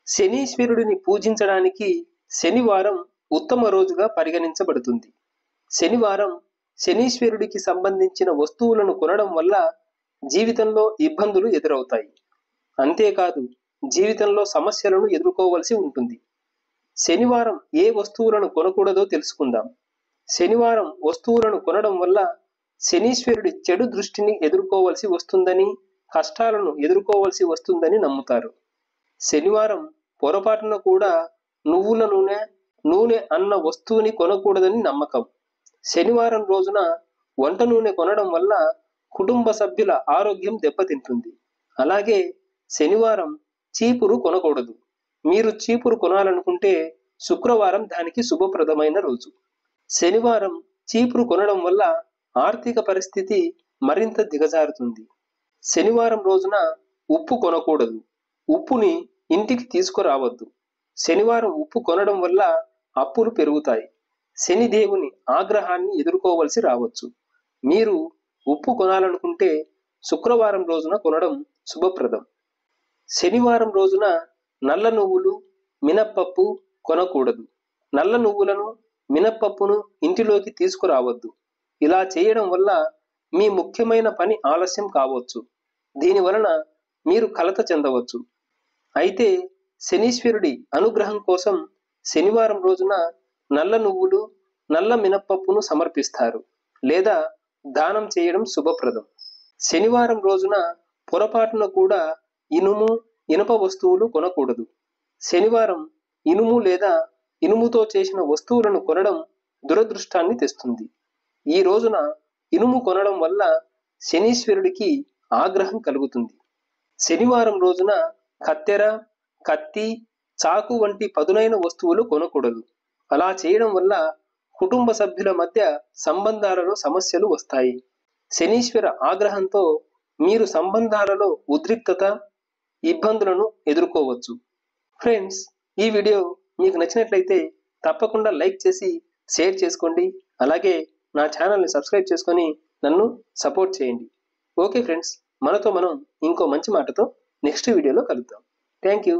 శనీశ్వరుడిని పూజించడానికి శనివారం ఉత్తమ రోజుగా పరిగణించబడుతుంది. శనివారం శనీశ్వరుడికి సంబంధించిన వస్తువులను కొనడం వల్ల జీవితంలో ఇబ్బందులు ఎదురవుతాయి. అంతేకాదు జీవితంలో సమస్యలను ఎదుర్కోవలసి ఉంటుంది. శనివారం ఏ వస్తువులను కొనకూడదో తెలుసుకుందాం. శనివారం వస్తువులను కొనడం వల్ల శనీశ్వరుడి చెడు దృష్టిని ఎదుర్కోవలసి వస్తుందని, కష్టాలను ఎదుర్కోవలసి వస్తుందని నమ్ముతారు. శనివారం పొరపాటున కూడా నువ్వుల నూనె అన్న వస్తువుని కొనకూడదని నమ్మకం. శనివారం రోజున వంట నూనె కొనడం వల్ల కుటుంబ సభ్యుల ఆరోగ్యం దెబ్బతింటుంది. అలాగే శనివారం చీపురు కొనకూడదు. మీరు చీపురు కొనాలనుకుంటే శుక్రవారం దానికి శుభప్రదమైన రోజు. శనివారం చీపురు కొనడం వల్ల ఆర్థిక పరిస్థితి మరింత దిగజారుతుంది. శనివారం రోజున ఉప్పు కొనకూడదు. ఉప్పుని ఇంటికి తీసుకురావద్దు. శనివారం ఉప్పు కొనడం వల్ల అప్పులు పెరుగుతాయి. శనిదేవుని ఆగ్రహాన్ని ఎదుర్కోవలసి రావచ్చు. మీరు ఉప్పు కొనాలనుకుంటే శుక్రవారం రోజున కొనడం శుభప్రదం. శనివారం రోజున నల్ల నువ్వులు, మినప్పప్పు కొనకూడదు. నల్ల నువ్వులను, మినప్పప్పును ఇంటిలోకి తీసుకురావద్దు. ఇలా చేయడం వల్ల మీ ముఖ్యమైన పని ఆలస్యం కావచ్చు. దీనివలన మీరు కలత చెందవచ్చు. అయితే శనీశ్వరుడి అనుగ్రహం కోసం శనివారం రోజున నల్ల నువ్వులు, నల్ల మినప్పప్పును సమర్పిస్తారు లేదా దానం చేయడం శుభప్రదం. శనివారం రోజున పొరపాటున కూడా ఇనుము, ఇనుప వస్తువులు కొనకూడదు. శనివారం ఇనుము లేదా ఇనుముతో చేసిన వస్తువులను కొనడం దురదృష్టాన్ని తెస్తుంది. ఈ రోజున ఇనుము కొనడం వల్ల శనీశ్వరుడికి ఆగ్రహం కలుగుతుంది. శనివారం రోజున కత్తెర, కత్తి, చాకు వంటి పదునైన వస్తువులు కొనకూడదు. అలా చేయడం వల్ల కుటుంబ సభ్యుల మధ్య సంబంధాలలో సమస్యలు వస్తాయి. శనీశ్వర ఆగ్రహంతో మీరు సంబంధాలలో ఉద్రిక్తత, ఇబ్బందులను ఎదుర్కోవచ్చు. ఫ్రెండ్స్, ఈ వీడియో మీకు నచ్చినట్లయితే తప్పకుండా లైక్ చేసి షేర్ చేసుకోండి. అలాగే నా ఛానల్ని సబ్స్క్రైబ్ చేసుకొని నన్ను సపోర్ట్ చేయండి. ఓకే ఫ్రెండ్స్, మనం ఇంకో మంచి మాటతో నెక్స్ట్ వీడియోలో కలుద్దాం. Thank you.